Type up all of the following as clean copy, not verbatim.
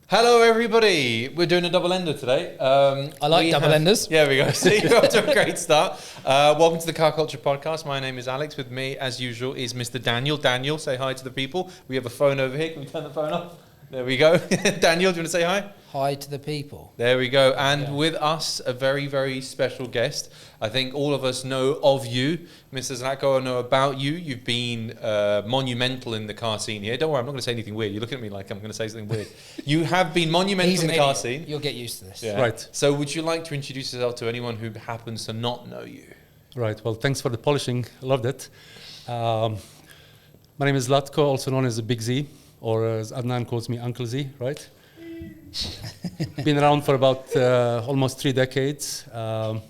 Hello, everybody. We're doing a double-ender today. I like double-enders. Yeah, we go. See, you're off to a great start. Welcome to the Car Culture Podcast. My name is Alex. With me, as usual, is Mr. Daniel. Daniel, say hi to the people. We have a phone over here. Can we turn the phone off? There we go. Daniel, do you want to say hi? Hi to the people. There we go. And with us, a very, very special guest. I think all of us know of you. Mr. Zlatko, I know about you. You've been monumental in the car scene here. Don't worry, I'm not going to say anything weird. You look at me like I'm going to say something weird. You have been monumental in the car scene. You'll get used to this. Yeah. Right. So would you like to introduce yourself to anyone who happens to not know you? Right. Well, thanks for the polishing. I loved it. My name is Zlatko, also known as the Big Z, or as Adnan calls me, Uncle Z, right? Been around for about almost 3 decades. The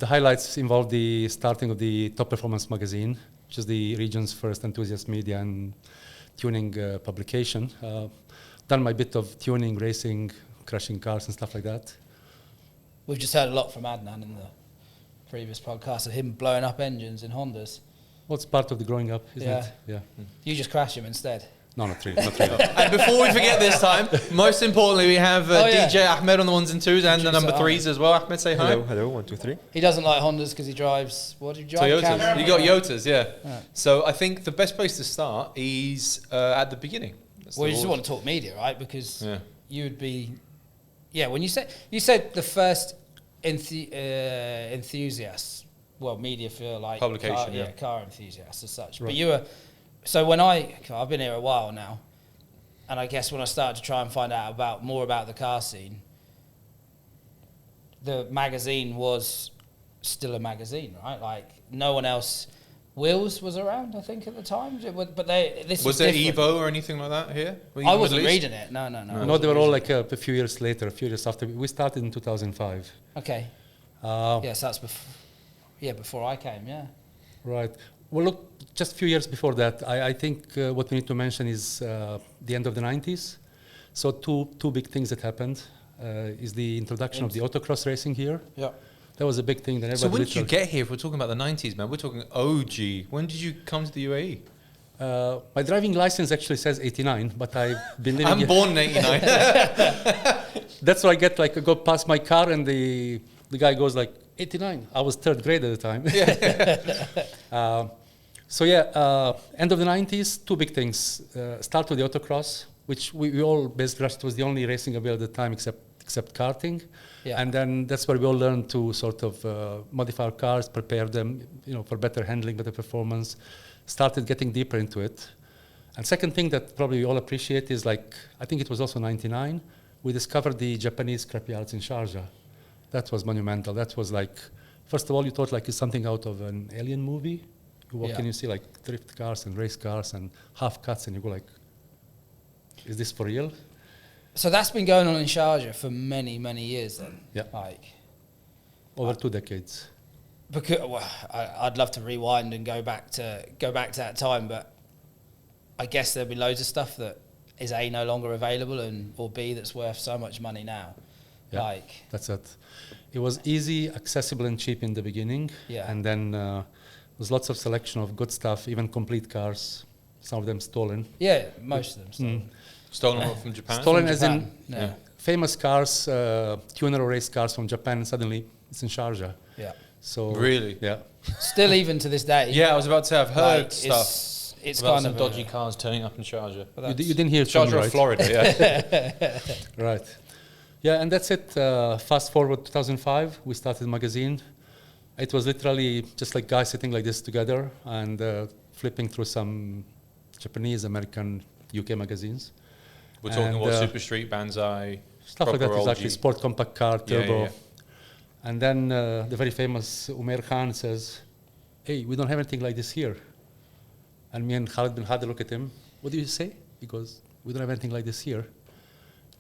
highlights involved the starting of the Top Performance magazine, which is the region's first enthusiast media and tuning publication. Done my bit of tuning, racing, crashing cars and stuff like that. We've just heard a lot from Adnan in the previous podcast of him blowing up engines in Hondas. Well, it's part of the growing up, isn't it? Yeah. You just crash him instead. No, not really. Not really. And before we forget this time, most importantly, we have DJ Ahmed on the 1s and 2s and the number 3s as well. Ahmed, say hi. Hello, 1, 2, 3. He doesn't like Hondas because he drives, what do you drive? Toyotas. Camry? You got Yotas, yeah. Right. So I think the best place to start is at the beginning. Well, you just want to talk media, right? Because Yeah. you would be, when you said the first enthusiasts, well, media for like Publication, car enthusiasts as such. Right. But you were, so when I've been here a while now, and I guess when I started to try and find out more about the car scene, the magazine was still a magazine, right? Like no one else. Wheels was around, I think, at the time. But this Was there different. Evo or anything like that here? I wasn't reading it. No. No, they were all like a few years later, a few years after. We started in 2005. Okay. Yes, that's before I came. Yeah. Right. Well, look, just a few years before that, I think what we need to mention is the end of the 90s. So two big things that happened is the introduction of the autocross racing here. Yeah. That was a big thing. That So when did you get here? If we're talking about the 90s, man, we're talking OG. When did you come to the UAE? My driving license actually says 89, but I've been living I'm here. born in 89. That's why I go past my car and the guy goes like, 89. I was 3rd grade at the time. End of the 90s, two big things. Start with the autocross, which we all basically, it was the only racing available at the time except karting. Yeah. And then that's where we all learned to sort of modify our cars, prepare them, for better handling, better performance. Started getting deeper into it. And second thing that probably we all appreciate is I think it was also 99, we discovered the Japanese scrapyards in Sharjah. That was monumental. That was first of all, you thought it's something out of an alien movie. You walk in, you see drift cars and race cars and half cuts, and you go is this for real? So that's been going on in Sharjah for many, many years then. Yeah. Over 2 decades. Because I'd love to rewind and go back to that time, but I guess there'll be loads of stuff that is A, no longer available, or B, that's worth so much money now. Yeah, that's it. It was easy, accessible, and cheap in the beginning. Yeah. And then there was lots of selection of good stuff, even complete cars, some of them stolen. Yeah, most of them stolen. Stolen from Japan? Stolen From as Japan, in famous cars, tuner or race cars from Japan, and suddenly it's in Sharjah. Yeah. So Really? Yeah. Still, even to this day. Yeah, I was about to say, I've heard stuff It's about kind some of dodgy cars turning up in Sharjah. You didn't hear it from me, Sharjah, right? Florida, yeah. Right. Yeah, and that's it. Fast forward 2005, we started the magazine. It was literally just guys sitting like this together and flipping through some Japanese, American, UK magazines. We're talking about Super Street, Banzai, stuff like that, proper exactly. old Sport compact car, turbo. Yeah. And then the very famous Umair Khan says, "Hey, we don't have anything like this here." And me and Khalid bin Hader look at him. "What do you say?" He goes, "We don't have anything like this here."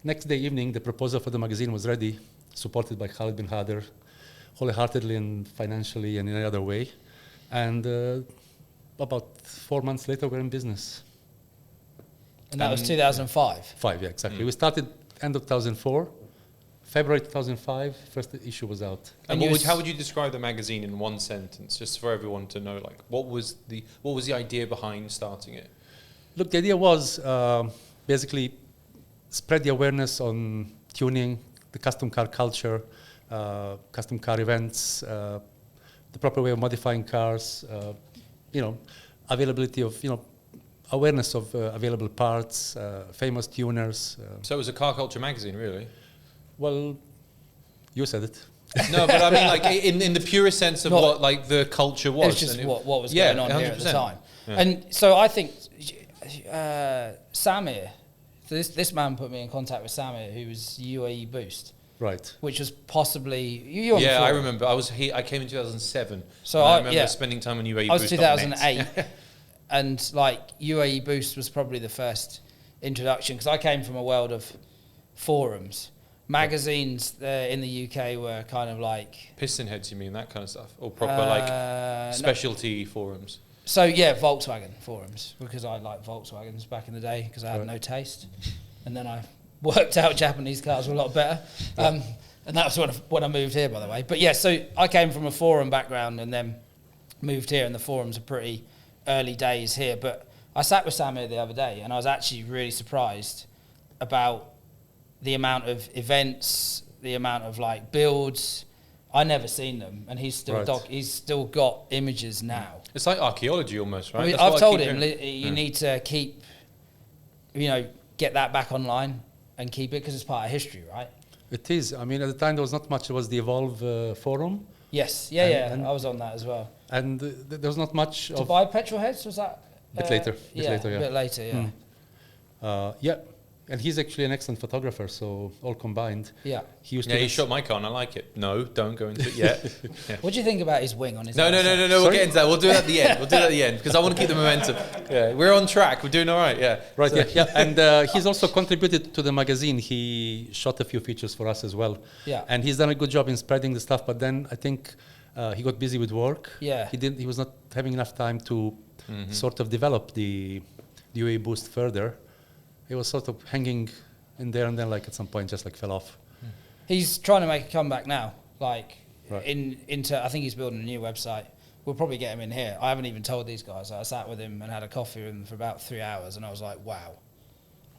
Next day evening, the proposal for the magazine was ready, supported by Khalid bin Hader, wholeheartedly and financially and in any other way. And about 4 months later, we're in business. And that was 2005. 5, yeah, exactly. We started end of 2004. February 2005, first issue was out. And how would you describe the magazine in one sentence, just for everyone to know? What was the idea behind starting it? Look, the idea was basically spread the awareness on tuning, the custom car culture, custom car events, the proper way of modifying cars, availability of, awareness of available parts, famous tuners. So it was a car culture magazine, really? Well, you said it. No, but I mean, like in the purest sense of what like the culture was. It's just what was going on 100%. Here at the time. Yeah. And so I think Samir, so this man put me in contact with Samir, who was UAE Boost. Right. Which was possibly you. Yeah, I remember. I came in 2007. So I remember spending time on UAE Boost. I was 2008, and like UAE Boost was probably the first introduction because I came from a world of forums. Magazines in the UK were kind of like piston heads, you mean that kind of stuff, or proper specialty forums? So yeah, Volkswagen Forums, because I liked Volkswagens back in the day because I had no taste, and then I worked out Japanese cars were a lot better, and that was when I moved here, by the way. But yeah, so I came from a forum background and then moved here, and the forums are pretty early days here. But I sat with Samir the other day, and I was actually really surprised about the amount of events, the amount of like builds. I never seen them, and he's still he's still got images now. It's like archaeology almost, right? I mean, I've told him you need to keep, get that back online and keep it because it's part of history, right? It is. I mean, at the time there was not much. There was the Evolve forum. Yes, and I was on that as well. And there was not much to buy petrol heads. Was that a bit later? A bit later, yeah. And he's actually an excellent photographer, so all combined. Yeah. He shot my car and I like it. No, don't go into it yet. What do you think about his wing on his No, we'll get into that. We'll do it at the end. Because I want to keep the momentum. Yeah, we're on track. We're doing all right, yeah. Right, so. And he's also contributed to the magazine. He shot a few features for us as well. Yeah. And he's done a good job in spreading the stuff, but then I think he got busy with work. Yeah. He was not having enough time to sort of develop the UAE Boost further. He was sort of hanging in there, and then like at some point just like fell off. He's trying to make a comeback now, like into. I think he's building a new website. We'll probably get him in here. I haven't even told these guys. I sat with him and had a coffee with him for about 3 hours, and I was like, wow.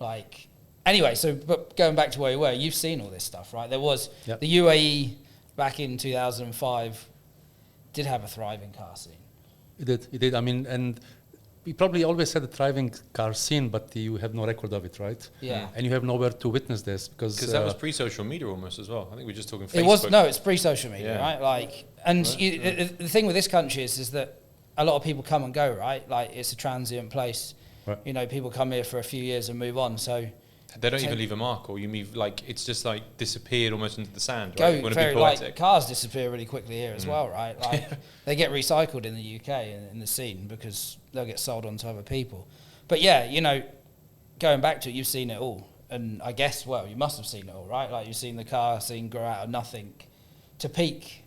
Like, anyway, but going back to where you were, you've seen all this stuff, right? There was the UAE back in 2005 did have a thriving car scene. It did. I mean, and we probably always had a thriving car scene, but you have no record of it, right? Yeah. And you have nowhere to witness this because that was pre-social media almost as well. I think we're just talking Facebook. It's pre-social media, right? Like, and the thing with this country is that a lot of people come and go, right? Like, it's a transient place. Right. People come here for a few years and move on. So they don't even leave a mark, or you mean like it's just like disappeared almost into the sand. Right? Like cars disappear really quickly here as well, right? Like they get recycled in the UK in the scene because they'll get sold on to other people. But yeah, going back to it, you've seen it all, and I guess you must have seen it all, right? Like you've seen the car scene grow out of nothing to peak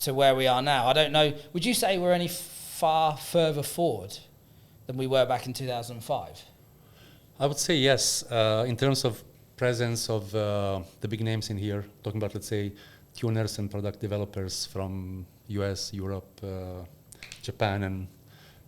to where we are now. I don't know. Would you say we're any far further forward than we were back in 2005? I would say yes, in terms of presence of the big names in here, talking about, let's say, tuners and product developers from US, Europe, Japan, and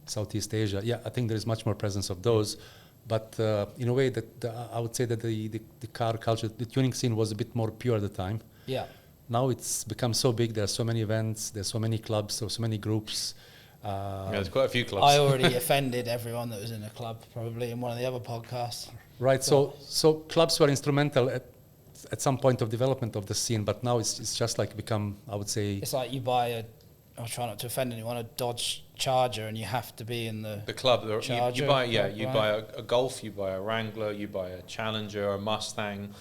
Southeast Asia. Yeah, I think there is much more presence of those. But in a way that I would say that the car culture, the tuning scene was a bit more pure at the time. Yeah. Now it's become so big, there are so many events, there's so many clubs, there's so many groups. There's quite a few clubs. I already offended everyone that was in a club, probably in one of the other podcasts. Right. So clubs were instrumental at some point of development of the scene, but now it's just like become, I would say. It's like you buy I'll try not to offend anyone, a Dodge Charger, and you have to be in the club. Charger, you buy a Golf, you buy a Wrangler, you buy a Challenger, a Mustang.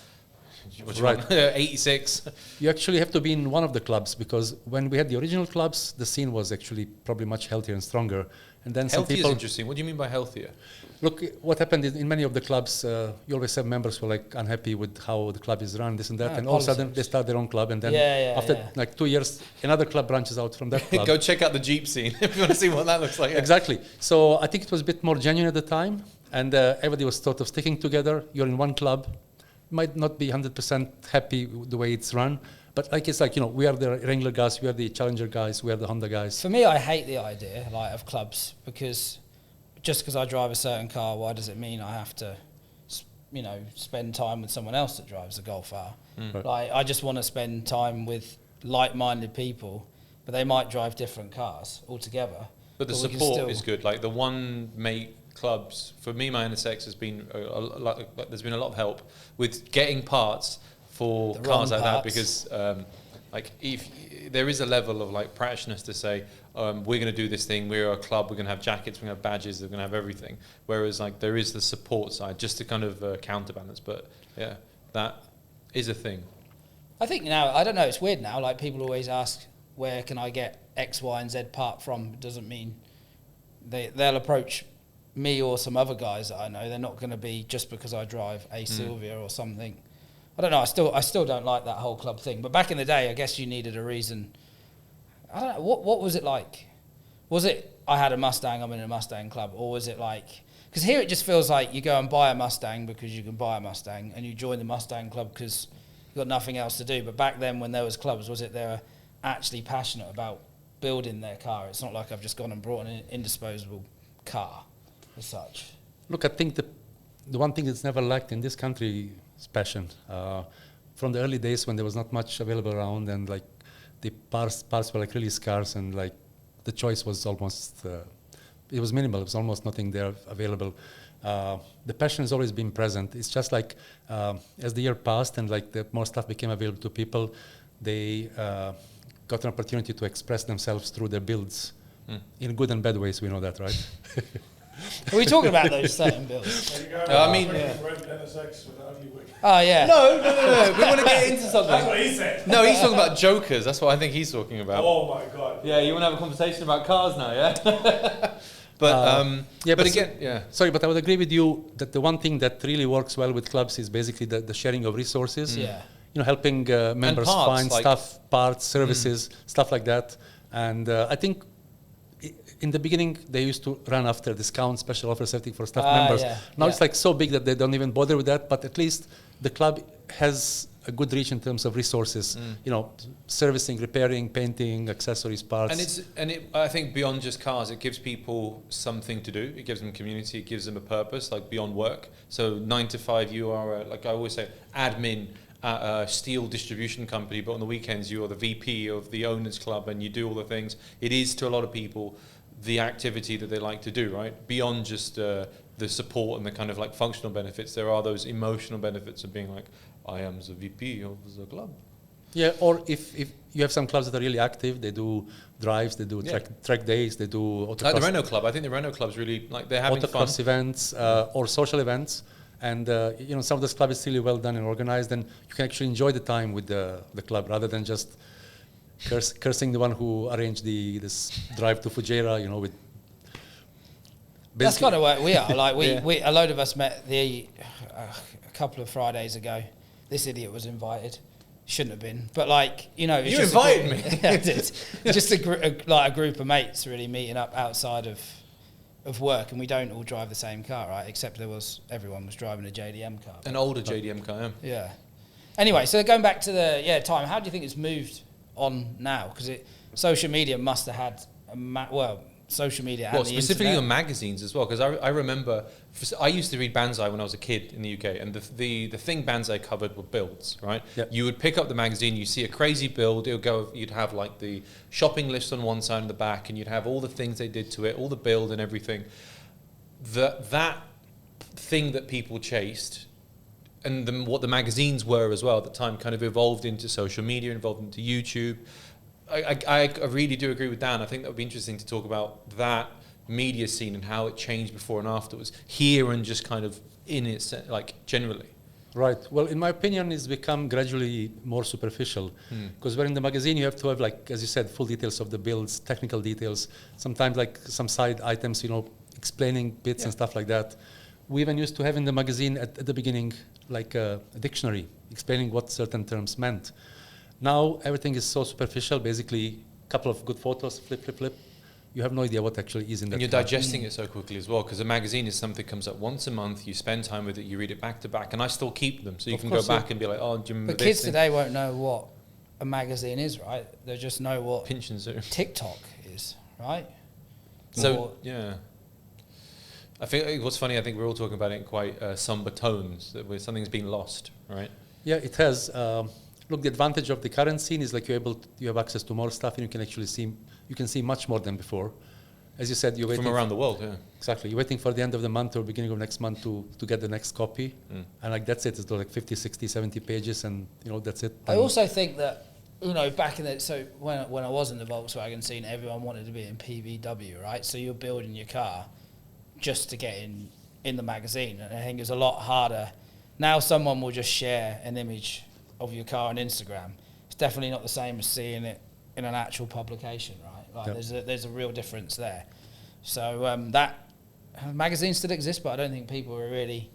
Right. 86. You actually have to be in one of the clubs, because when we had the original clubs, the scene was actually probably much healthier and stronger. And then healthier some people. Is interesting. What do you mean by healthier? Look, what happened is in many of the clubs, you always have members who are like unhappy with how the club is run, this and that, and all of a sudden they start their own club, and then after like 2 years, another club branches out from that club. Go check out the Jeep scene if you want to see what that looks like. Yeah. Exactly. So I think it was a bit more genuine at the time, and everybody was sort of sticking together. You're in one club. Might not be 100% happy with the way it's run, but it's like, we are the Wrangler guys, we are the Challenger guys, we are the Honda guys. For me, I hate the idea of clubs, because just because I drive a certain car, why does it mean I have to you know, spend time with someone else that drives a Golf R. Right. Like, I just want to spend time with like-minded people, but they might drive different cars altogether. But the we can support still- is good. Like the one mate clubs, for me, my NSX has been there's been a lot of help with getting parts for The cars wrong like that, parts. because like if there is a level of like practishness to say we're going to do this thing, we're a club, we're going to have jackets, we're going to have badges, we're going to have everything. Whereas like there is the support side just to kind of counterbalance. But yeah, that is a thing. I think now, I don't know, it's weird now, like people always ask, where can I get X, Y and Z part from? It doesn't mean they'll approach me or some other guys that I know. They're not going to be just because I drive a Silvia or something. I don't know, I still don't like that whole club thing. But back in the day, I guess you needed a reason. I don't know, what was it like? Was it, I had a Mustang, I'm in a Mustang club? Or was it like, because here it just feels like you go and buy a Mustang because you can buy a Mustang, and you join the Mustang club because you've got nothing else to do. But back then when there was clubs, was it they were actually passionate about building their car? It's not like I've just gone and brought an indisposable car as such. Look, I think the one thing that's never lacked in this country is passion. From the early days when there was not much available around, and like the parts were like really scarce, and like the choice was almost it was minimal. It was almost nothing there available. The passion has always been present. It's just like as the year passed and like the more stuff became available to people, they got an opportunity to express themselves through their builds in good and bad ways. We know that, right? Are we talking about those certain builds? I mean, Oh yeah. no. We want to get into something. That's what he said. No, he's talking about jokers. That's what I think he's talking about. Oh my god. Yeah, you want to have a conversation about cars now, yeah? But again, yeah. Sorry, but I would agree with you that the one thing that really works well with clubs is basically the sharing of resources. Yeah. You know, helping members parts, find like- stuff, parts, services, stuff like that. And I think in the beginning they used to run after discounts, special offers, everything for staff members. Yeah, Now yeah. it's like so big that they don't even bother with that. But at least the club has a good reach in terms of resources. You know, servicing, repairing, painting, accessories, parts. I think beyond just cars, it gives people something to do. It gives them community. It gives them a purpose, like beyond work. So 9 to 5, you are like I always say, admin at a steel distribution company, but on the weekends you are the VP of the owners club and you do all the things. It is to a lot of people the activity that they like to do, right? Beyond just the support and the kind of like functional benefits, there are those emotional benefits of being like, I am the VP of the club. Yeah, or if you have some clubs that are really active, they do drives, they do track days, they do autocross, Like the Renault Club, I think the Renault Club's really like they're having fun. autocross events or social events. And you know, some of this club is really well done and organized, and you can actually enjoy the time with the club rather than just cursing the one who arranged this drive to Fujairah. You know, with That's kind of where we are. Like Yeah. we a load of us met a couple of Fridays ago. This idiot was invited. Shouldn't have been, but like, you know, it's You just invited me. Yeah, I did. Just a group of mates really meeting up outside of work, and we don't all drive the same car, right? Except everyone was driving a JDM car. An older JDM car, yeah. Yeah. Anyway, so going back to the time, how do you think it's moved on now? Because social media must have had social media. Well, and the specifically internet. on magazines as well, because I remember I used to read Banzai when I was a kid in the UK, and the thing Banzai covered were builds, right? Yep. You would pick up the magazine, you see a crazy build, you'd have like the shopping list on one side and the back, and you'd have all the things they did to it, all the build and everything. That thing that people chased, and what the magazines were as well at the time, kind of evolved into social media, evolved into YouTube. I really do agree with Dan. I think that would be interesting to talk about that media scene and how it changed before and afterwards, here and just kind of in it, like generally. Right. Well, in my opinion, it's become gradually more superficial. Because where in the magazine you have to have, like, as you said, full details of the builds, technical details, sometimes like some side items, you know, explaining bits and stuff like that. We even used to have in the magazine at the beginning like a dictionary explaining what certain terms meant. Now everything is so superficial, basically a couple of good photos, flip. You have no idea what actually is in that. And you're car. digesting it so quickly as well, because a magazine is something that comes up once a month, you spend time with it, you read it back to back, and I still keep them, so you Of can course, go back and be like, oh, do you remember But this kids thing? today won't know what a magazine is, right? They just know what Pinch and zoom. TikTok is, right? So, Or- yeah. I think what's funny, I think we're all talking about it in quite somber tones, that where something's been lost, right? Yeah, it has. Look, the advantage of the current scene is like you have access to more stuff, and you can actually see much more than before. As you said, you're waiting From around the world, yeah. Exactly. You're waiting for the end of the month or beginning of next month to get the next copy. And like that's it. It's like 50, 60, 70 pages and that's it. I also think that, back in when I was in the Volkswagen scene, everyone wanted to be in PVW, right? So you're building your car just to get in the magazine. And I think it's a lot harder. Now someone will just share an image of your car on Instagram. It's definitely not the same as seeing it in an actual publication, right? Like there's a real difference there. So that magazines still exist, but I don't think people are really.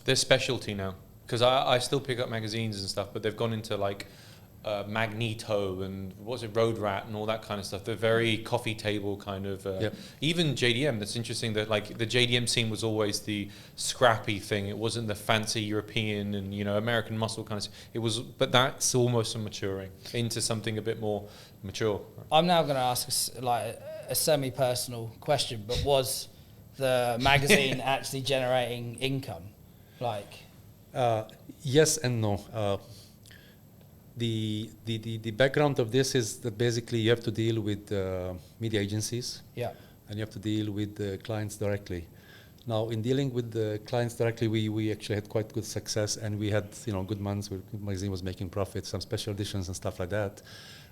They're specialty now, because I still pick up magazines and stuff, but they've gone into like Magneto and Road Rat and all that kind of stuff. They're very coffee table kind of. Even JDM. That's interesting that like the JDM scene was always the scrappy thing. It wasn't the fancy European and American muscle kind of. It was, but that's almost maturing into something a bit more mature. I'm now going to ask a semi-personal question, but was the magazine actually generating income? Yes and no. The background of this is that basically you have to deal with media agencies. Yeah. And you have to deal with the clients directly. Now, in dealing with the clients directly, we actually had quite good success, and we had good months where the magazine was making profits, some special editions and stuff like that.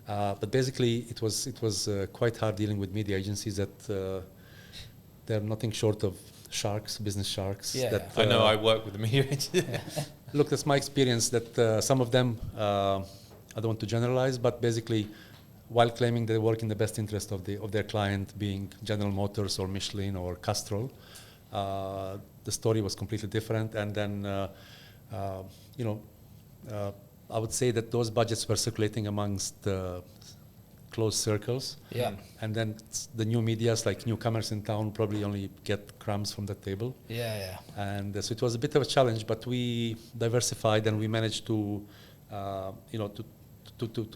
But basically, it was quite hard dealing with media agencies that they're nothing short of sharks, business sharks. Yeah, that, I know. I work with the media agencies. Look, that's my experience. That some of them, I don't want to generalize, but basically, while claiming they work in the best interest of their client, being General Motors or Michelin or Castrol, the story was completely different. And then, I would say that those budgets were circulating amongst closed circles. Yeah. And then the new medias, like newcomers in town, probably only get crumbs from that table. Yeah. And so it was a bit of a challenge, but we diversified and we managed to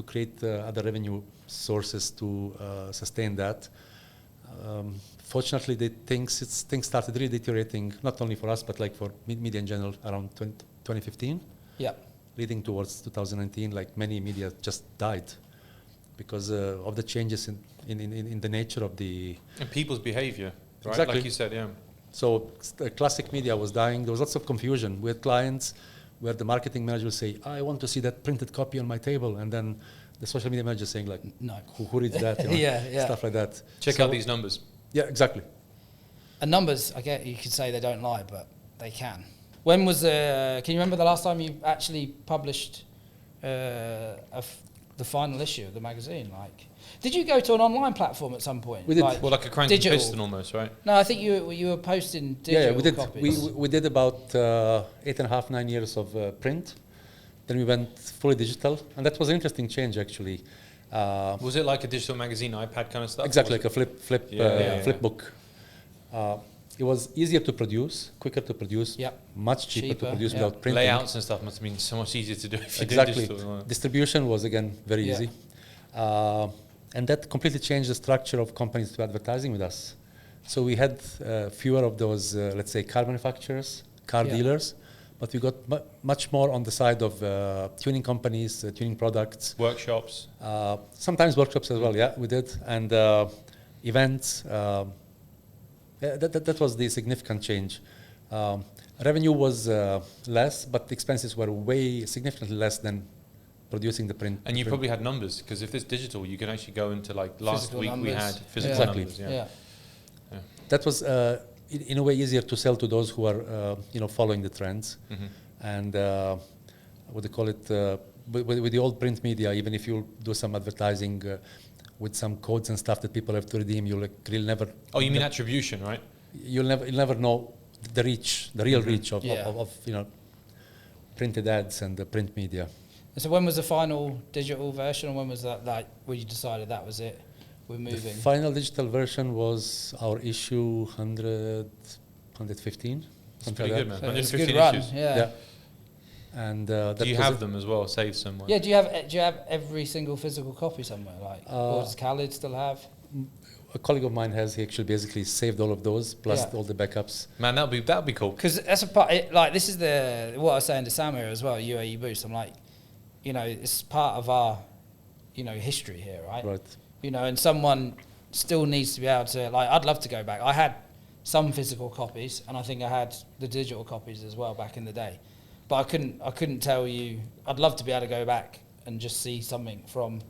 create other revenue sources to sustain that. Fortunately, things started really deteriorating, not only for us, but like for media in general around 2015. Yeah. Leading towards 2019, like many media just died because of the changes in the nature of the... And people's behavior, right? Exactly. Like you said, yeah. So the classic media was dying. There was lots of confusion with clients where the marketing manager would say, I want to see that printed copy on my table. And then the social media manager saying like, no, who reads that? Stuff like that. Check out these numbers. Yeah, exactly. And numbers, I get you could say they don't lie, but they can. When was can you remember the last time you actually published the final issue of the magazine? Did you go to an online platform at some point? We did. Like a crank and piston almost, right? No, I think you were posting digital we did. copies. We did about 8.5, 9 years of print. Then we went fully digital, and that was an interesting change actually. Was it like a digital magazine, iPad kind of stuff? Exactly, like a flip book. It was easier to produce, quicker to produce, much cheaper to produce without printing. Layouts and stuff must have been so much easier to do if you exactly. did digital. Distribution was again very easy, and that completely changed the structure of companies to advertising with us. So we had fewer of those, let's say, car manufacturers, car dealers, but we got much more on the side of tuning companies, tuning products, workshops. Sometimes workshops as well. Yeah, we did, and events. That was the significant change. Revenue was less, but the expenses were significantly less than producing the print. And you probably had numbers, because if it's digital, you can actually go into like last physical week numbers. we had physical Exactly. numbers. Yeah. That was in a way easier to sell to those who are following the trends. And what they call it with the old print media, even if you do some advertising with some codes and stuff that people have to redeem, you'll really never... Oh, you mean attribution, right? You'll never know the real reach of printed ads and the print media. And so when was the final digital version, and when was that when you decided that was it, we're moving? The final digital version was our issue 115. It's pretty good, man. So it's a 115 good run, issues. yeah. And do you have them as well? Save someone? Yeah. Do you have every single physical copy somewhere? Or does Khalid still have? a colleague of mine has. He actually basically saved all of those plus Yeah. all the backups. Man, that'd be cool. Because that's a part. Like this is what I was saying to Sam here as well. UAE Boost. I'm like, you know, it's part of our, you know, history here, right? Right. You know, and someone still needs to be able to. Like, I'd love to go back. I had some physical copies, and I think I had the digital copies as well back in the day. But I couldn't tell you. I'd love to be able to go back and just see something from,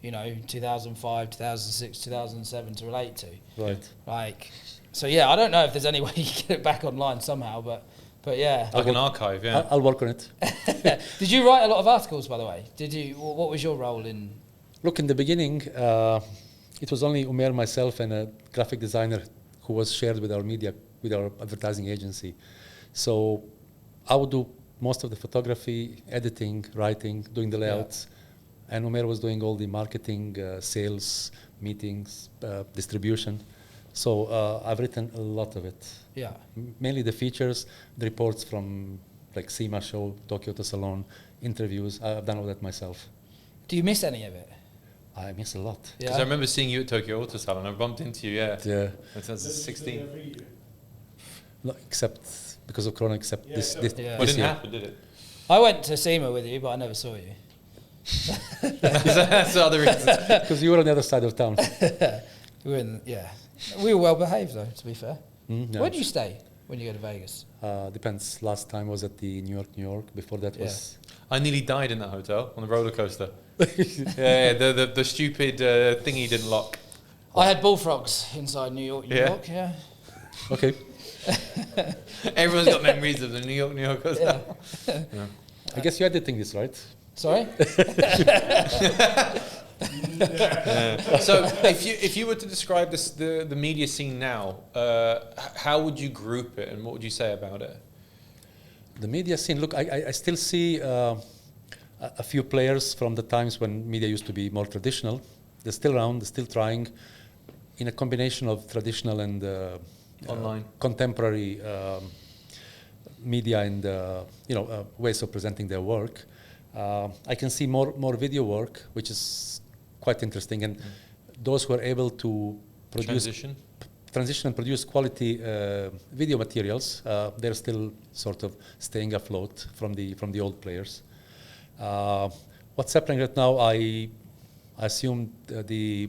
you know, 2005, 2006, 2007 to relate to. Right. Like, so yeah, I don't know if there's any way you can get it back online somehow, but yeah. Like an archive, yeah. I'll work on it. Did you write a lot of articles, by the way? Did you? What was your role in? Look, in the beginning, it was only Umer, myself, and a graphic designer who was shared with our media, with our advertising agency. So I would do most of the photography, editing, writing, doing the layouts. And Umer was doing all the marketing, sales, meetings, distribution. So I've written a lot of it. Yeah. Mainly the features, the reports from like SEMA show, Tokyo Auto Salon, interviews. I've done all that myself. Do you miss any of it? I miss a lot. Because I remember seeing you at Tokyo Auto Salon. I bumped into you, yeah. Yeah. In 2016. No, except because of Corona, except this Well, it this didn't year. happen, did it? I went to SEMA with you, but I never saw you. That's the other reason. Because you were on the other side of town. We were well behaved though, to be fair. Yeah. Where do you stay when you go to Vegas? Depends. Last time was at the New York. Before that was... I nearly died in that hotel on the roller coaster. The stupid thingy didn't lock. I had bullfrogs inside New York, yeah. Okay. Everyone's got memories of the New York hotel. Yeah. I guess you're editing this, right? Sorry? So if you were to describe the media scene now, how would you group it and what would you say about it? The media scene, look, I still see a few players from the times when media used to be more traditional. They're still around, they're still trying in a combination of traditional and Online. Contemporary media and ways of presenting their work. I can see more video work, which is quite interesting, and those who are able to produce transition and produce quality video materials, they're still sort of staying afloat from the old players. What's happening right now? I assume the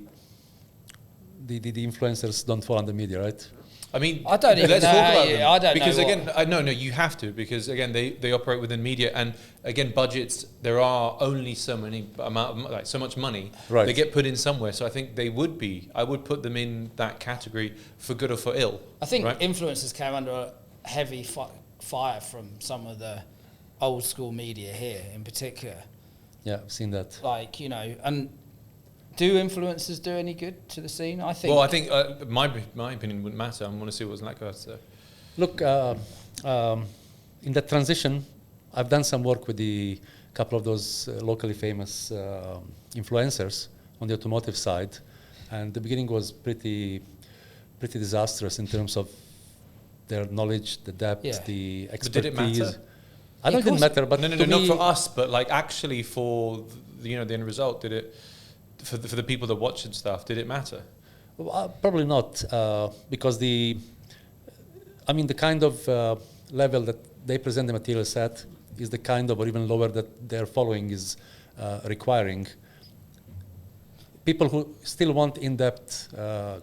influencers don't fall under media, right? I mean, I don't even let's know. talk about them. I don't because know. Again, no, you have to, because again, they operate within media, and again, budgets. There are only so much money. Right. They get put in somewhere. So I think they would be. I would put them in that category for good or for ill. I think right? influencers came under a heavy fire from some of the old school media here in particular. Yeah, I've seen that. Like, you know, and do influencers do any good to the scene? I think. Well, I think my opinion wouldn't matter. I want to see what Zlatko has to say. Look, in that transition, I've done some work with a couple of those locally famous influencers on the automotive side, and the beginning was pretty disastrous in terms of their knowledge, the depth, the expertise. But did it matter? I don't think it didn't matter, but no, not for us, but like actually for the end result, did it? For the people that watch and stuff, did it matter? Well, probably not, because the kind of level that they present the materials at is the kind of, or even lower, that their following is requiring. People who still want in-depth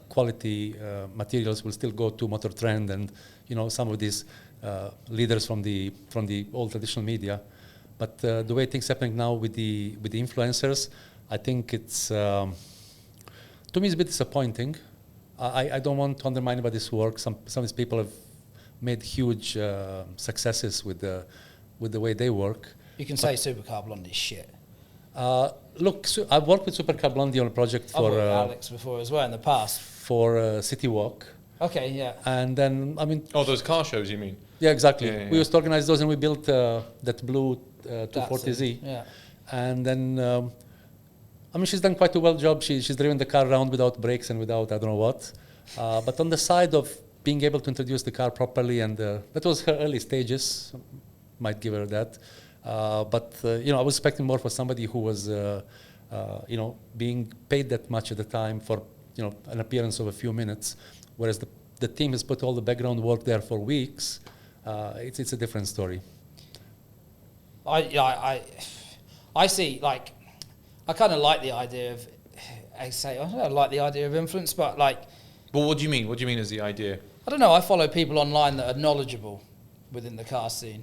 quality materials will still go to Motor Trend and some of these leaders from the old traditional media. But the way things happening now with the influencers, I think it's, to me, it's a bit disappointing. I don't want to undermine anybody's work. Some of these people have made huge successes with the way they work. You can say Supercar Blonde is shit. Look, I've worked with Supercar Blondie on a project I've worked for with Alex before as well in the past. for City Walk. Okay, yeah. And then, Oh, those car shows, you mean? yeah, exactly. Yeah. We used to organize those, and we built that blue 240Z. Yeah. And then, she's done quite a well job. She's driven the car around without brakes and without I don't know what. But on the side of being able to introduce the car properly, and that was her early stages, might give her that. But I was expecting more for somebody who was, being paid that much at the time for an appearance of a few minutes, whereas the team has put all the background work there for weeks. It's a different story. I see, like, I kind of like the idea of, I like the idea of influence, but like... Well, what do you mean? What do you mean is the idea? I don't know, I follow people online that are knowledgeable within the car scene.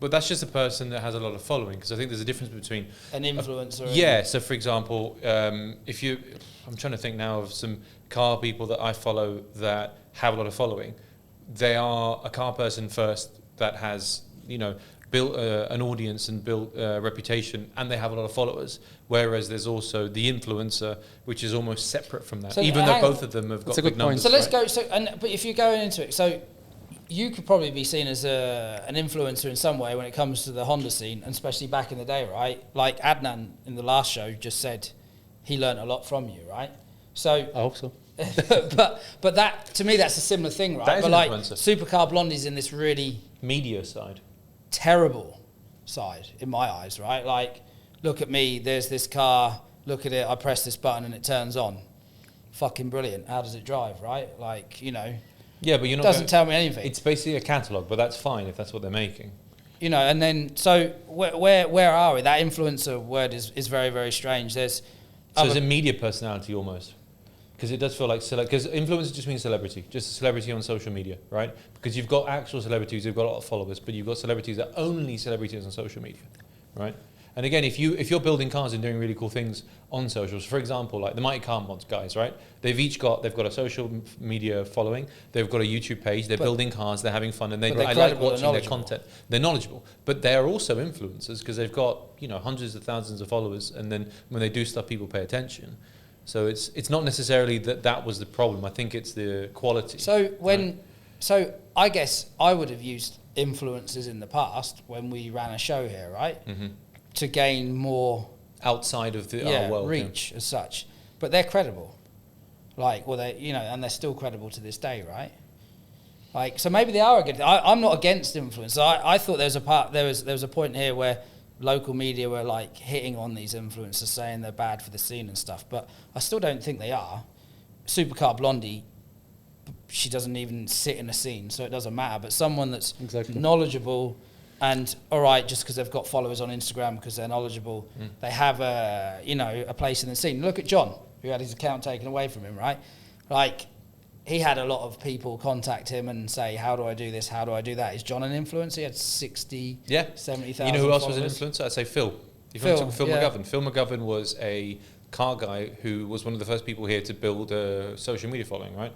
But that's just a person that has a lot of following, because I think there's a difference between... An influencer. Yeah, so for example, I'm trying to think now of some car people that I follow that have a lot of following. They are a car person first that has, built an audience and built a reputation, and they have a lot of followers. Whereas there's also the influencer, which is almost separate from that, so even though both of them have got big numbers. So let's go. But if you're going into it, so you could probably be seen as an influencer in some way when it comes to the Honda scene, and especially back in the day, right? Like Adnan in the last show just said he learned a lot from you, right? So I hope so. but that, to me, that's a similar thing, right? That is but an like influencer. Supercar Blondie's in this really Media side. terrible side in my eyes, right? Like, look at me, there's this car, look at it, I press this button and it turns on. Fucking brilliant. How does it drive, right? Like, Yeah, but you're not... doesn't tell me anything. It's basically a catalogue, but that's fine if that's what they're making. And then, so where are we? That influencer word is very, very strange. So it's a media personality almost. Because it does feel like... Because influencer just means celebrity. Just a celebrity on social media, right? Because you've got actual celebrities who've got a lot of followers, but you've got celebrities that are only celebrities on social media, right? And again, if you're building cars and doing really cool things on socials, for example, like the Mighty Car Mods guys, right? They've got a social media following, they've got a YouTube page, they're building cars, they're having fun, and I like watching their content. They're knowledgeable, but they're also influencers because they've got hundreds of thousands of followers, and then when they do stuff, people pay attention. So it's not necessarily that was the problem. I think it's the quality. So I guess I would have used influencers in the past when we ran a show here, right? Mm-hmm. To gain more outside of our world, reach as such, but they're credible. Like, well, and they're still credible to this day, right? Like, so maybe they are a good. I'm not against influence. I thought there was a point here where local media were like hitting on these influencers, saying they're bad for the scene and stuff, but I still don't think they are. Supercar Blondie, she doesn't even sit in a scene, so it doesn't matter. But someone that's knowledgeable. And all right, just because they've got followers on Instagram because they're knowledgeable, they have a place in the scene. Look at John, who had his account taken away from him, right? Like, he had a lot of people contact him and say, how do I do this? How do I do that? Is John an influencer? He had 70,000 You know who else followers. was an influencer? I'd say Phil. Phil McGovern. Phil McGovern was a car guy who was one of the first people here to build a social media following, right?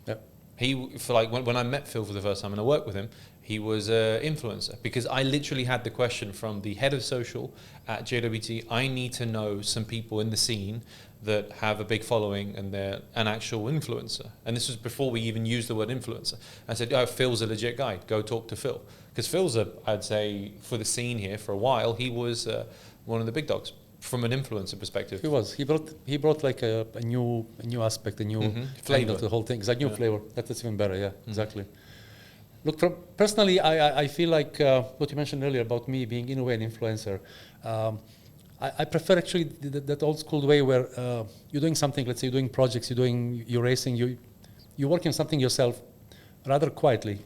Yep. When I met Phil for the first time and I worked with him, he was an influencer because I literally had the question from the head of social at JWT. I need to know some people in the scene that have a big following and they're an actual influencer. And this was before we even used the word influencer. I said, Phil's a legit guy. Go talk to Phil. Because Phil's I'd say, for the scene here for a while, he was one of the big dogs from an influencer perspective. He was. He brought like a new aspect, a new flavor to the whole thing. It's a new flavor. That's even better. Yeah, exactly. Look, personally, I feel like what you mentioned earlier about me being in a way an influencer. I prefer actually that old school way where you're doing something. Let's say you're doing projects, you're racing, you're working on something yourself, rather quietly,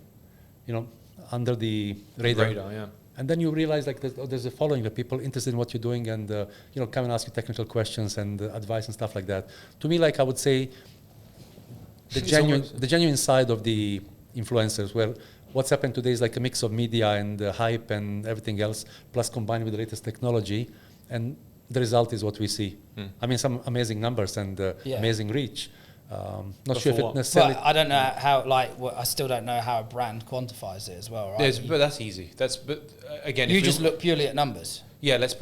under the radar. Yeah. And then you realize like there's a following of people interested in what you're doing, and come and ask you technical questions and advice and stuff like that. To me, like I would say, the genuine side of the influencers, where what's happened today is like a mix of media and hype and everything else, plus combined with the latest technology, and the result is what we see. I mean, some amazing numbers and amazing reach. Not sure if it necessarily... But I don't know how, I still don't know how a brand quantifies it as well, right? But that's easy. Again... You just look purely at numbers. Yeah, let's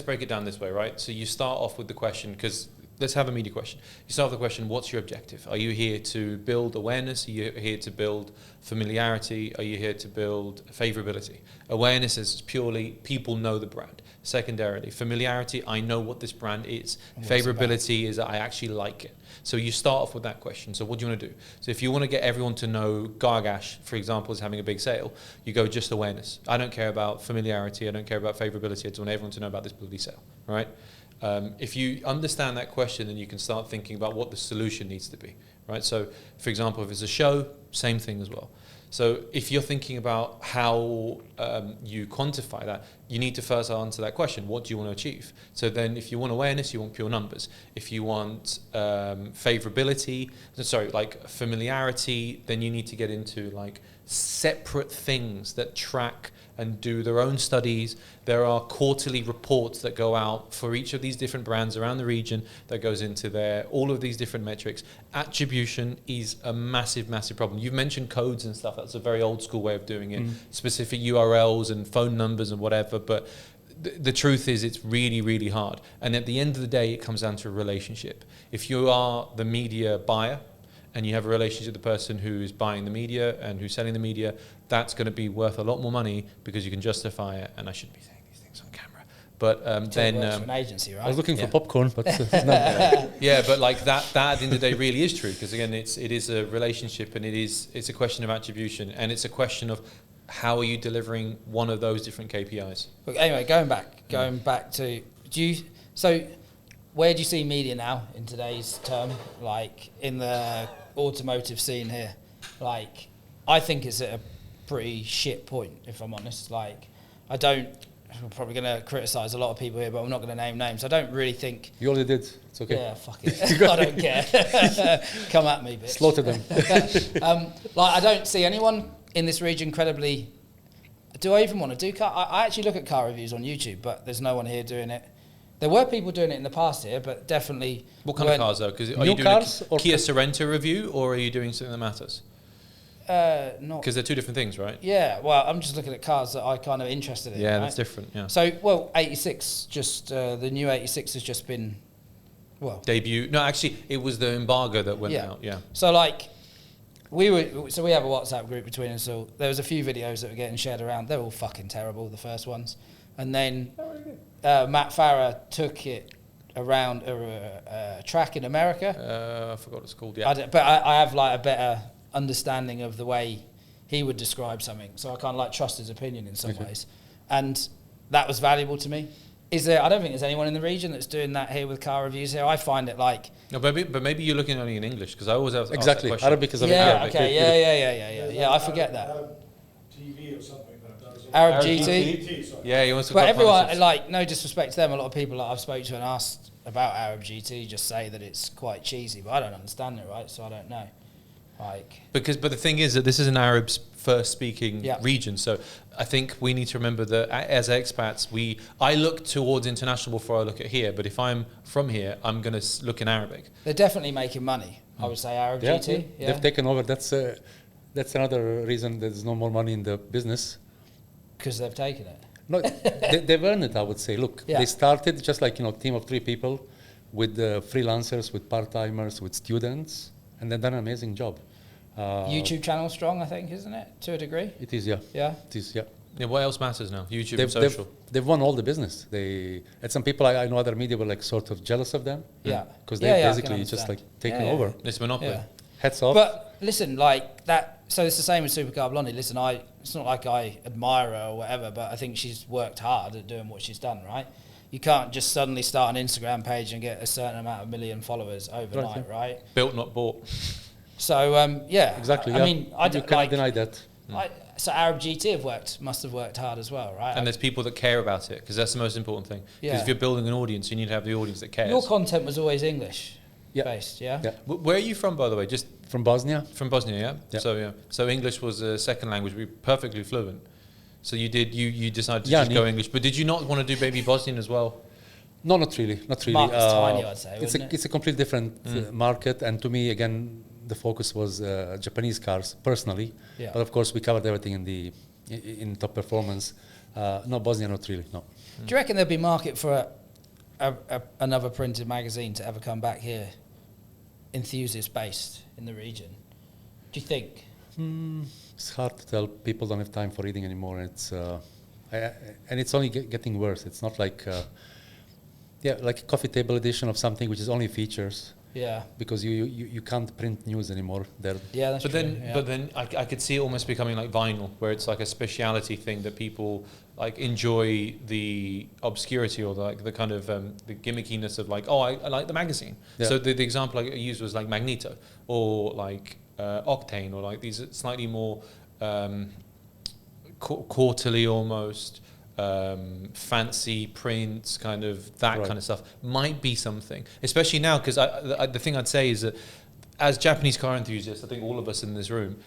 break it down this way, right? So you start off with the question, because let's have a media question. You start with the question, what's your objective? Are you here to build awareness? Are you here to build familiarity? Are you here to build favorability? Awareness is purely people know the brand. Secondarily, familiarity, I know what this brand is. Favorability is I actually like it. So you start off with that question. So what do you want to do? So if you want to get everyone to know Gargash, for example, is having a big sale, you go just awareness. I don't care about familiarity. I don't care about favorability. I just want everyone to know about this bloody sale, right? If you understand that question, then you can start thinking about what the solution needs to be, right? So, for example, if it's a show, same thing as well. So if you're thinking about how you quantify that, you need to first answer that question. What do you want to achieve? So then if you want awareness, you want pure numbers. If you want familiarity, then you need to get into like separate things that track and do their own studies. There are quarterly reports that go out for each of these different brands around the region that goes into all of these different metrics. Attribution is a massive, massive problem. You've mentioned codes and stuff. That's a very old school way of doing it. Specific URLs and phone numbers and whatever. But the truth is it's really, really hard. And at the end of the day, it comes down to a relationship. If you are the media buyer, and you have a relationship with the person who is buying the media and who's selling the media, that's going to be worth a lot more money because you can justify it. And I shouldn't be saying these things on camera, but then an agency, right? I was looking for popcorn, but no. Yeah, but like that at the end of the day really is true, because again, it is a relationship, and it's a question of attribution, and it's a question of how are you delivering one of those different KPIs. But anyway, going back to where do you see media now in today's term, like in the automotive scene here? Like, I think it's at a pretty shit point, if I'm honest. Like, I'm probably going to criticise a lot of people here, but I'm not going to name names. I don't really think... You already did. It's okay. Yeah, fuck it. I don't care. Come at me, bitch. Slaughter them. I don't see anyone in this region credibly... Do I even want to do car? I actually look at car reviews on YouTube, but there's no one here doing it. There were people doing it in the past here, but definitely... What kind of cars, though? Because are you doing a Kia Sorento review, or are you doing something that matters? Not... Because they're two different things, right? Yeah, well, I'm just looking at cars that I kind of interested in. Yeah, right? that's different, yeah. So, well, 86, the new 86 has just been... Well... Debut. No, actually, it was the embargo that went out, yeah. So, like... we have a WhatsApp group between us all. There was a few videos that were getting shared around. They're all fucking terrible, the first ones. And then Matt Farah took it around a track in America. I forgot what it's called, yeah. But I have like a better understanding of the way he would describe something. So I kind of like trust his opinion in some ways. And that was valuable to me. I don't think there's anyone in the region that's doing that here with car reviews here. I find it like... No, but maybe you're looking only in English, because I always have exactly Arabic is Arabic. Yeah, I forget that. TV or something. Arab GT. Yeah, he wants to. But everyone, like, no disrespect to them, a lot of people that I've spoken to and asked about Arab GT just say that it's quite cheesy, but I don't understand it, right? So I don't know. Like, but the thing is that this is an Arab's first speaking region, so I think we need to remember that as expats, I look towards international before I look at here. But if I'm from here, I'm going to look in Arabic. They're definitely making money. I would say Arab GT. Yeah. They've taken over. That's another reason there's no more money in the business. Because they've taken it. No, they've earned it, I would say. Look, they started just like, team of 3 people with freelancers, with part-timers, with students, and they've done an amazing job. YouTube channel strong, I think, isn't it? To a degree? It is, yeah. Yeah? It is, yeah. Yeah, what else matters now? YouTube and social. They've won all the business. And some people I know other media were like sort of jealous of them. Yeah. Because they're basically just like taken over. It's monopoly. Yeah. Hats off. But listen, like that. So it's the same with Supercar Blondie. Listen, it's not like I admire her or whatever, but I think she's worked hard at doing what she's done, right? You can't just suddenly start an Instagram page and get a certain amount of million followers overnight, right? Built, not bought. So, yeah. Exactly, I mean, I don't... You can't deny that. So Arab GT must have worked hard as well, right? And there's people that care about it, because that's the most important thing. Because if you're building an audience, you need to have the audience that cares. Your content was always English based, yeah? Where are you from, by the way? Just from Bosnia. From Bosnia, yeah. So English was a second language. We were perfectly fluent. So you decided to just go English, but did you not want to do maybe Bosnian as well? No, not really. Not really. Market's tiny, I'd say. It's a completely different market, and to me, again, the focus was Japanese cars personally. Yeah. But of course, we covered everything in top performance. No, Bosnia, not really. No. Do you reckon there'd be market for another printed magazine to ever come back here, enthusiast based in the region? Do you think? It's hard to tell. People don't have time for reading anymore. And it's only getting worse. It's not like like a coffee table edition of something which is only features. Yeah. Because you can't print news anymore. Yeah, that's true. But then I could see it almost becoming like vinyl, where it's like a speciality thing that people like enjoy the obscurity or the kind of the gimmickiness of like, oh, I like the magazine. Yeah. So the example I used was like Magneto or like Octane or like these slightly more quarterly almost fancy prints, kind of that kind of stuff might be something, especially now, because the thing I'd say is that as Japanese car enthusiasts, I think all of us in this room,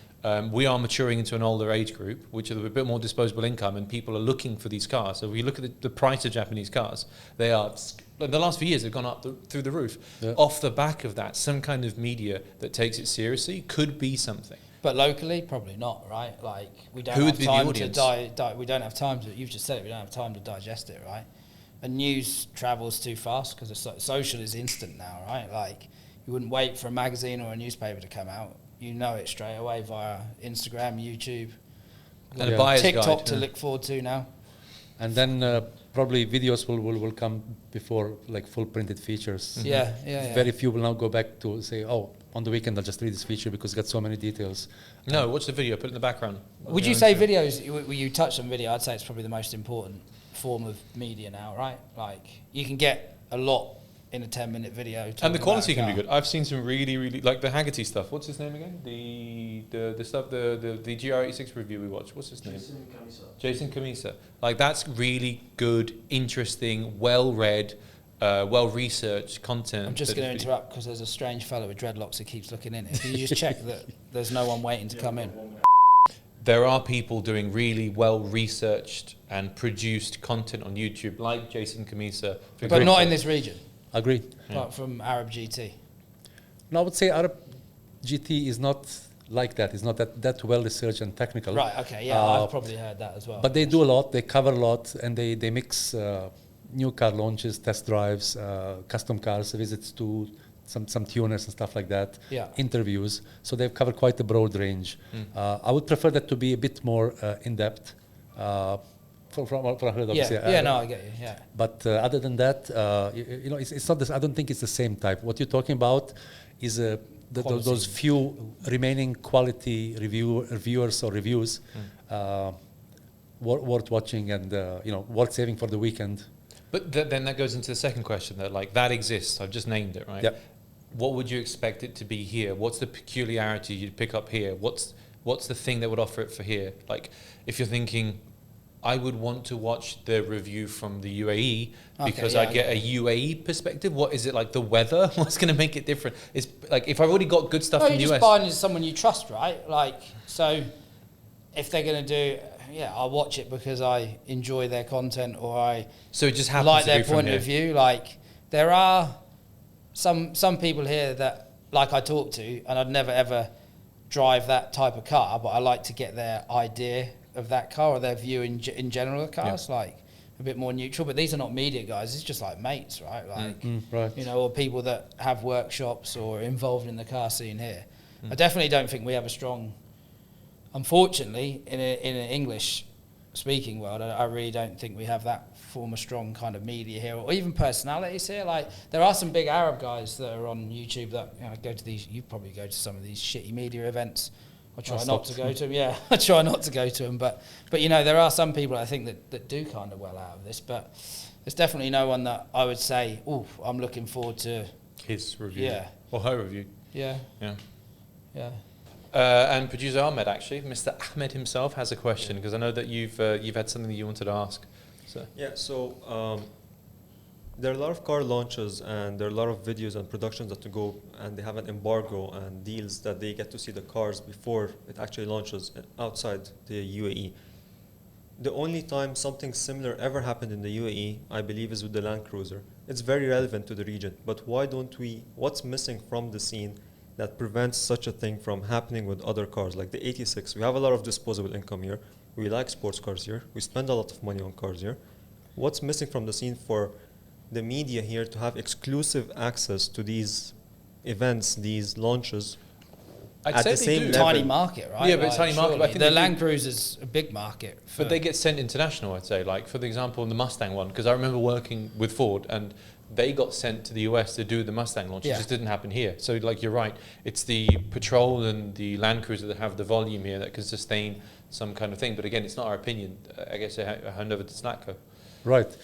we are maturing into an older age group, which are a bit more disposable income, and people are looking for these cars. So if you look at the price of Japanese cars, they are, the last few years, they've gone up through the roof. Yeah. Off the back of that, some kind of media that takes it seriously could be something. But locally, probably not, right? Like, we don't have time to we don't have time to, you've just said it, we don't have time to digest it, right? And news travels too fast because social is instant now, right? Like, you wouldn't wait for a magazine or a newspaper to come out. You know it straight away via Instagram, YouTube, and a buyer's TikTok guide, to look forward to now. And then probably videos will come before like full printed features. Mm-hmm. Yeah. Very few will now go back to say, oh, on the weekend I'll just read this feature because it's got so many details. No, watch the video, put it in the background. Would you say videos, you touched on video, I'd say it's probably the most important form of media now, right? Like, you can get a lot in a 10-minute video. And the quality can be good. I've seen some really, like the Haggerty stuff. What's his name again? The stuff, the GR86 review we watched. What's his name? Jason Camisa. Like, that's really good, interesting, well-read, well-researched content. I'm just going to interrupt because there's a strange fellow with dreadlocks who keeps looking in. Can you just check that there's no one waiting to come in? There are people doing really well-researched and produced content on YouTube, like Jason Camisa. But not in this region. Agreed. Apart from Arab GT. No, I would say Arab GT is not like that. It's not that well researched and technical. Right, okay, yeah, I've probably heard that as well. But they do a lot, they cover a lot, and they mix new car launches, test drives, custom cars, visits to some tuners and stuff like that, interviews. So they've covered quite a broad range. I would prefer that to be a bit more in-depth. For obviously. No, I get you. Yeah. But other than that, it's not this. I don't think it's the same type. What you're talking about is those few remaining quality reviewers or reviews worth watching and worth saving for the weekend. But then that goes into the second question that exists. I've just named it, right? Yep. What would you expect it to be here? What's the peculiarity you'd pick up here? What's the thing that would offer it for here? Like, if you're thinking, I would want to watch the review from the UAE because I get a UAE perspective. What is it like? The weather? What's going to make it different? It's like, if I've already got good stuff from the US. You're just buying someone you trust, right? Like, so if they're going to do, I'll watch it because I enjoy their content or I it just happens like to their be from point here. of view. Like, there are some people here that, like, I talk to, and I'd never ever drive that type of car, but I like to get their idea of that car or their view in general of cars, like a bit more neutral. But these are not media guys. It's just like mates, right? Like, right. or people that have workshops or are involved in the car scene here. I definitely don't think we have a strong, unfortunately, in an English speaking world, I really don't think we have that form of strong kind of media here, or even personalities here. Like, there are some big Arab guys that are on YouTube that go to these. You probably go to some of these shitty media events. I try not to go to them. Yeah, I try not to go to them. But there are some people I think that do kind of well out of this. But there's definitely no one that I would say, "Oh, I'm looking forward to his review." Or her review. Yeah. And producer Ahmed, actually, Mr. Ahmed himself has a question, because I know that you've had something that you wanted to ask. So. There are a lot of car launches and there are a lot of videos and productions that to go, and they have an embargo and deals that they get to see the cars before it actually launches outside the UAE. The only time something similar ever happened in the UAE, I believe, is with the Land Cruiser. It's very relevant to the region, but what's missing from the scene that prevents such a thing from happening with other cars? Like the 86, we have a lot of disposable income here. We like sports cars here. We spend a lot of money on cars here. What's missing from the scene for the media here to have exclusive access to these events, these launches? I'd say the same level. Tiny market, right? Yeah, but it's tiny market. But I think the Land Cruiser's a big market. But they get sent international, I'd say. Like, for the example, the Mustang one, because I remember working with Ford, and they got sent to the US to do the Mustang launch. It just didn't happen here. So, like, you're right. It's the Patrol and the Land Cruiser that have the volume here that can sustain some kind of thing. But again, it's not our opinion. I guess I hand over to Zlatko. Right.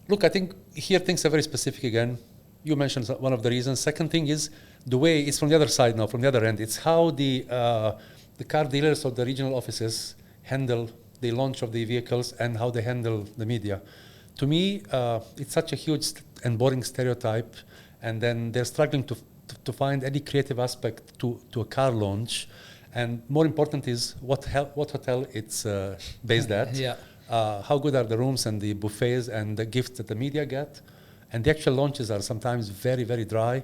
Look, I think here things are very specific again. You mentioned one of the reasons. Second thing is the way it's from the other side now, from the other end. It's how the car dealers or the regional offices handle the launch of the vehicles and how they handle the media. To me, it's such a huge and boring stereotype, and then they're struggling to find any creative aspect to a car launch. And more important is what hotel it's based at. Yeah. How good are the rooms and the buffets and the gifts that the media get. And the actual launches are sometimes very, very dry.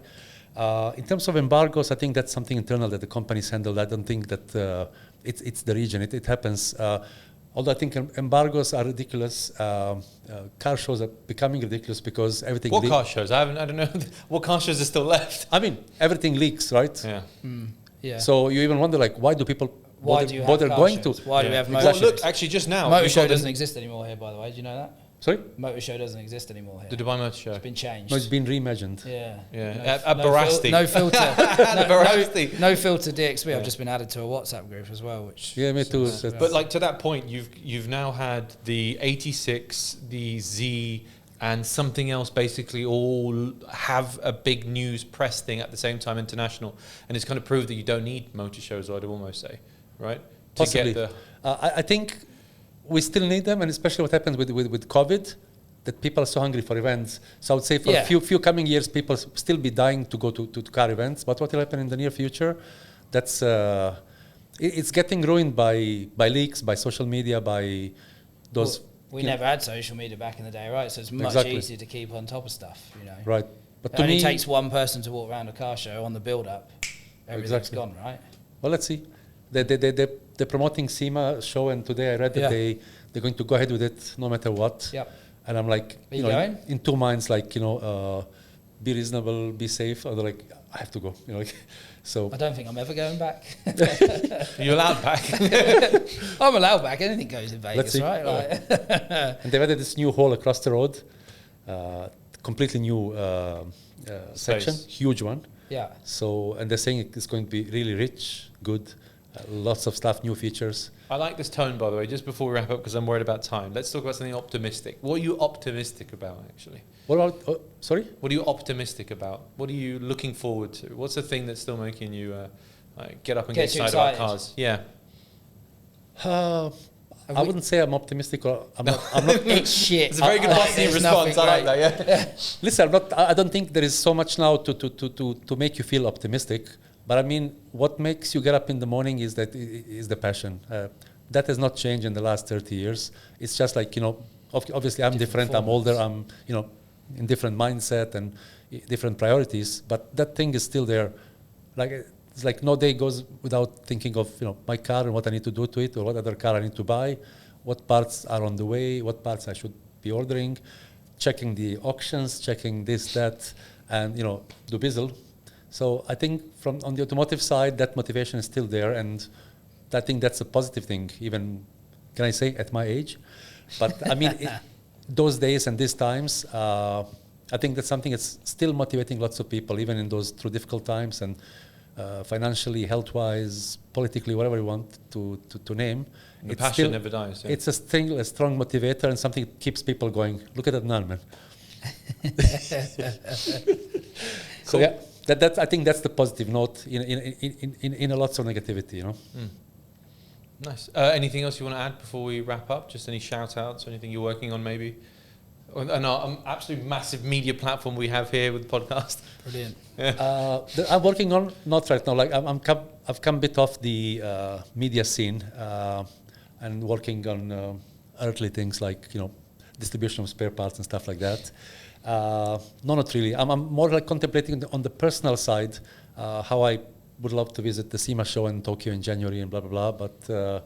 In terms of embargoes, I think that's something internal that the companies handle. I don't think that it's the region. It happens. Although I think embargoes are ridiculous. Car shows are becoming ridiculous because everything... What car shows? I don't know. What car shows are still left? I mean, everything leaks, right? Yeah. Yeah. So you even wonder, like, why do people bother car going shows? to? Why do we have motor Well, shows? look, actually, just now... Motor you've show got doesn't exist anymore here, by the way. Do you know that? Sorry? Motor show doesn't exist anymore here. The Dubai Motor Show. It's been changed. No, it's been reimagined. Yeah. Yeah. At Barasti. No filter. Barasti. No filter DXB. I've just been added to a WhatsApp group as well, which... Yeah, me too. But like to that point, you've now had the 86, the Z, and something else basically all have a big news press thing at the same time, international, and it's kind of proved that you don't need motor shows, I'd almost say, right? Possibly. I think we still need them, and especially what happens with COVID, that people are so hungry for events. So I would say for a few coming years, people still be dying to go to car events. But what will happen in the near future? That's it's getting ruined by leaks, by social media, by those. Well, we never had social media back in the day, right? So it's much easier to keep on top of stuff, you know. Right. But It to only me, takes one person to walk around a car show on the build-up. Everything's gone, right? well, let's see. They're promoting SEMA show, and today I read that they're going to go ahead with it no matter what. Yep. And I'm like, Are you going? in two minds, like, be reasonable, be safe. Or they're like, I have to go. Like, so. I don't think I'm ever going back. Are you allowed back? I'm allowed back. Anything goes in Let's Vegas, see. right? Like, And they've added this new hall across the road, completely new section, huge one. yeah. So, and they're saying it's going to be really rich, good, lots of stuff, new features. I like this tone, by the way, just before we wrap up, because I'm worried about time. Let's talk about something optimistic. What are you optimistic about, actually? What about, sorry? What are you optimistic about? What are you looking forward to? What's the thing that's still making you get up and get excited about cars? Yeah. I wouldn't say I'm optimistic or I'm not. It's shit. It's a very good positive There's response. nothing I like great. that, yeah. Listen, I don't think there is so much now to make you feel optimistic. But I mean, what makes you get up in the morning is the passion. That has not changed in the last 30 years. It's just like, obviously I'm different, I'm older, I'm, in different mindset and different priorities, but that thing is still there. Like, it's like no day goes without thinking of, my car and what I need to do to it, or what other car I need to buy, what parts are on the way, what parts I should be ordering, checking the auctions, checking this, that, and, do bizzle. So I think on the automotive side, that motivation is still there, and I think that's a positive thing, even, can I say, at my age. But I mean, those days and these times, I think that's something that's still motivating lots of people, even in those through difficult times, and financially, health-wise, politically, whatever you want to name. The passion never dies. Yeah. It's a strong motivator and something that keeps people going. Look at that man, man. So yeah. I think that's the positive note in a lots of negativity, Nice. Anything else you want to add before we wrap up? Just any shout outs, anything you're working on maybe? And our absolute massive media platform we have here with the podcast. Brilliant. Yeah. I'm working on, not right now, like I've come a bit off the media scene and working on earthly things like, distribution of spare parts and stuff like that. No, not really. I'm more like contemplating on the personal side, how I would love to visit the SEMA show in Tokyo in January and blah, blah, blah. But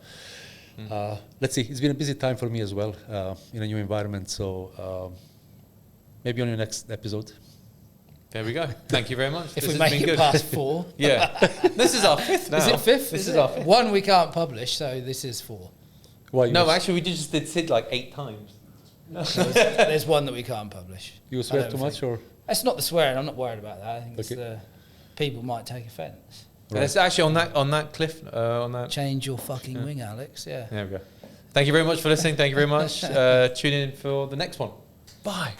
let's see. It's been a busy time for me as well in a new environment. So maybe on your next episode. There we go. Thank you very much. If we make it past 4. Yeah. This is our 5th now. Is it 5th? This is our 5th. 1 we can't publish, so this is 4. Why? No, actually, we just did Sid like 8 times. There's 1 that we can't publish. You swear too much, or? That's not the swearing. I'm not worried about that. I think it's Okay. the people might take offence. That's actually on that cliff on that. Change your fucking wing, Alex. Yeah. There we go. Thank you very much for listening. Thank you very much. Tune in for the next one. Bye.